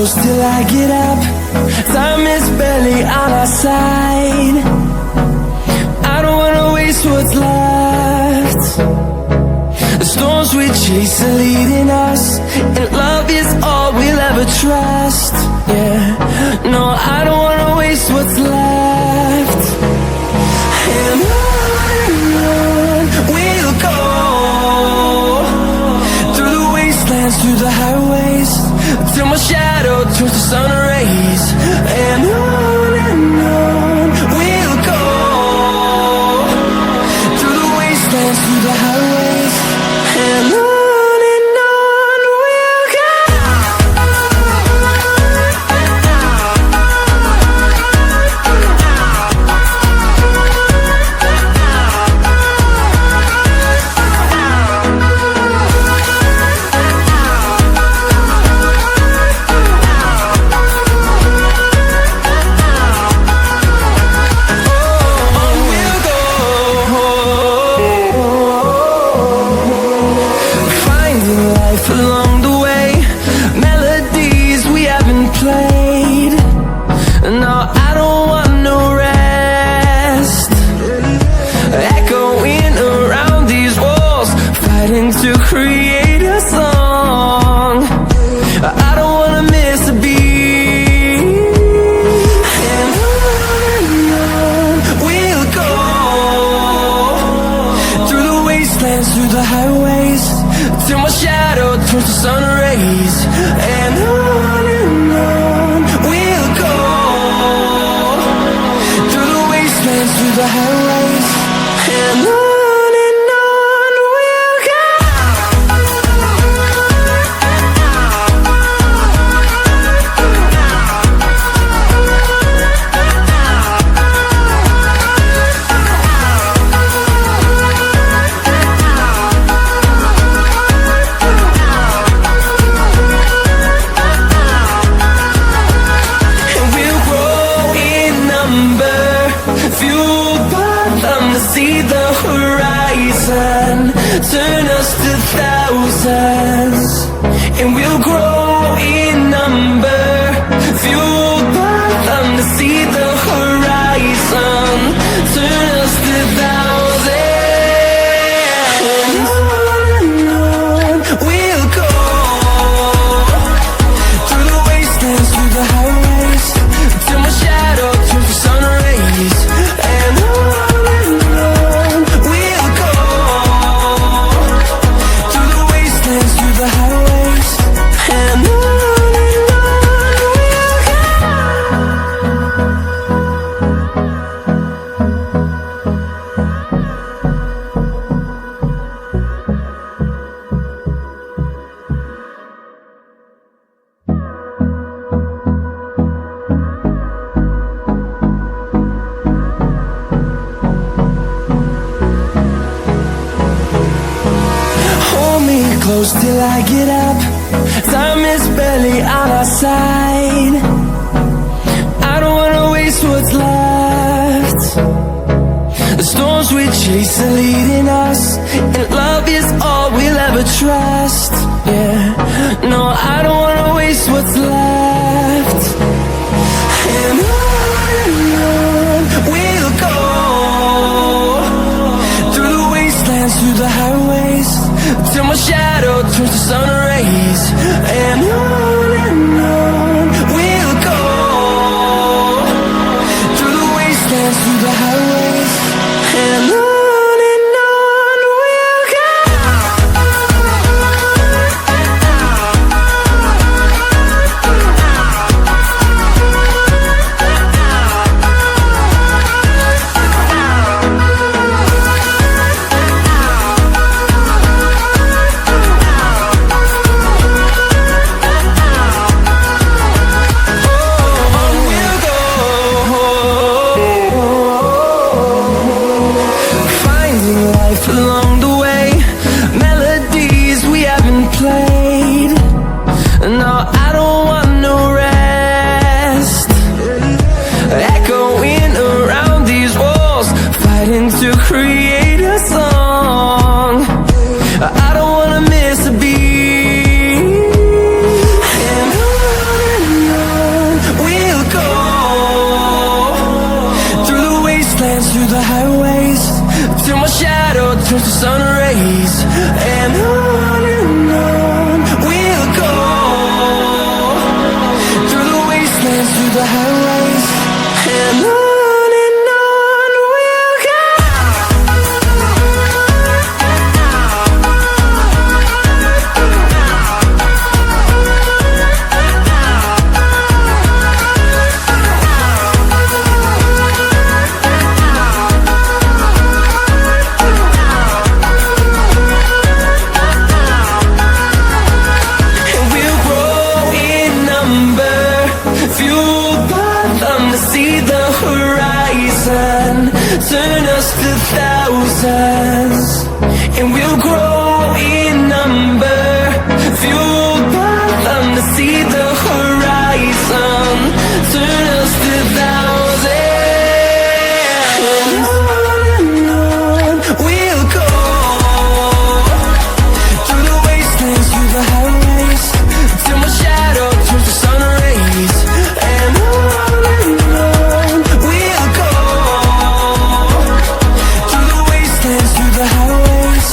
close till I get up. Time is barely on our side. I don't wanna waste what's left. The storms we chase are leading us, and love is all we'll ever trust. Yeah, no, I don't wanna waste what's left. And on we'll go, through the wastelands, through the highways, till my shadow turns to sun rays. And on we'll go, through the wastelands, through the highways, and on we'll go. Along the way, melodies we haven't played. No, I don't want no rest. Echoing around these walls, fighting to create a song. I don't wanna miss a beat. And on we'll go, through the wastelands, through the highways, till my shadow turns to sun rays. And on we'll go, through the wastelands, through the highways, and on we'll go. Fueled by them to see the horizon, turn us to thousands, and we'll grow in number. Fueled by them to see the horizon, turn us to thousands, and on we'll go, through the wastelands, through the highways, till my shadow turns to sun rays. And on we'll go, through the wastelands, through the highways, and on we'll go. Hold me close till I get up. Time is barely on our side. I don't wanna waste what's left. The storms we chase are leading us, and love is all we'll ever trust. Yeah, no, I don't wanna waste what's left. And on we'll go, through the wastelands, through the highways, till my shadow turns to sun rays. And on we'll go, through the wastelands, through the highways, and on we'll go. Along the way, melodies we haven't played. No, I don't want no rest. Echoing around these walls, fighting to create a song. I don't wanna miss a beat. And on turns to sun rays, and on we'll go, through the wastelands, through the highways, and on we'll go. Turn us to thousands, and we'll grow in number, fueled by them to see the horizon. Turn us to thousands, and on we'll go, through the wastelands, through the highways, till my shadow turns to sun rays, and on we'll go, through the highways,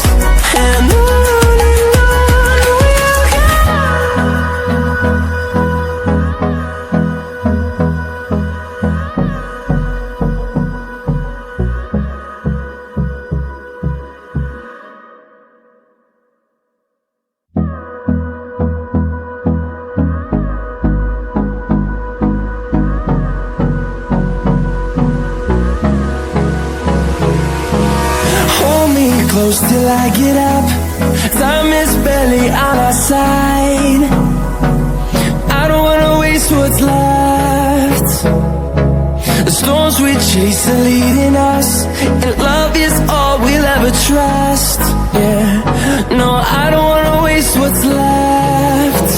and on we'll go. Hold me close till I get up. Time is barely on our side. I don't wanna waste what's left. The storms we chase are leading us, and love is all we'll ever trust. Yeah, no, I don't wanna waste what's left.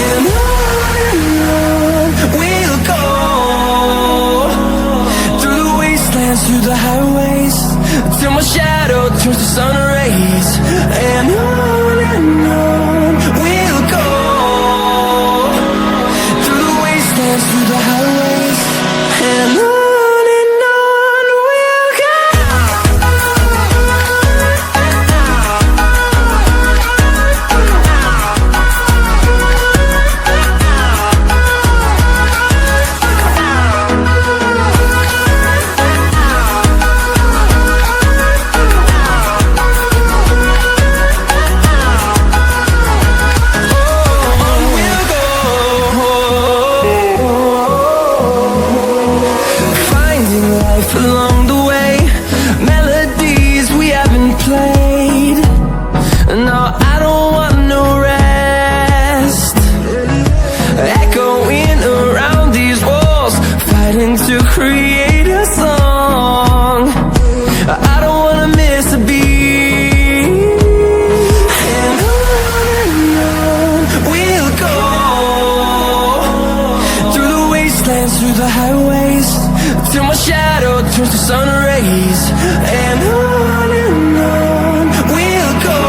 And on we'll go, through the wastelands, through the highways, till my shadow turns to sun rays, and on we'll go, through the wastelands, through the highways, and on we'll go. Along the way, melodies we haven't played. No, I don't want no rest. Echoing around these walls, fighting to create a song. I don't wanna miss a beat. And on we'll go, through the wastelands, through the highways, till my shadow turns to sun rays, and on we'll go,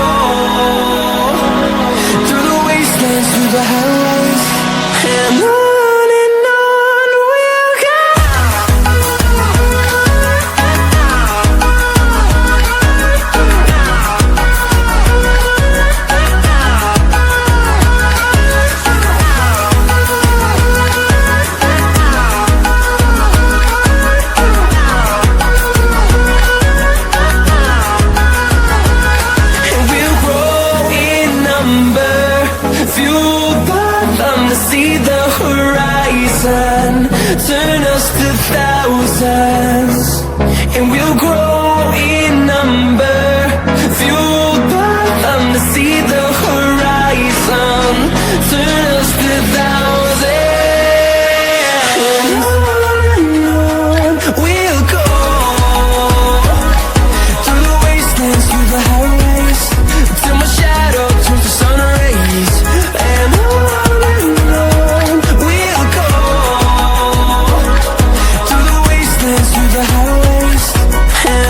through the wastelands, through the highways, and on we'll go. Fueled by them to see the horizon. Turn us to thousands, and we'll grow in number. Fueled by them to see the horizon. Turn us to thousands, and on we'll go, through the wastelands, through the highways, till my shadow turns to sun rays, and on we'll go, through the wastelands, through the highways, and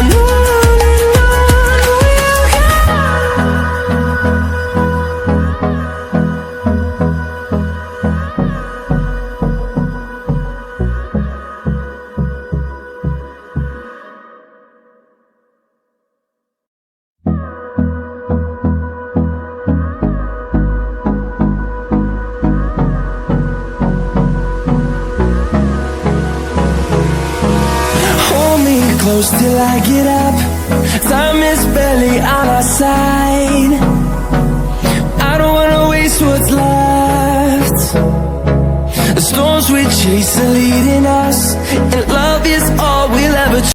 close till I get up. Time is barely on our side. I don't wanna waste what's left. The storms we chase are leading us, and love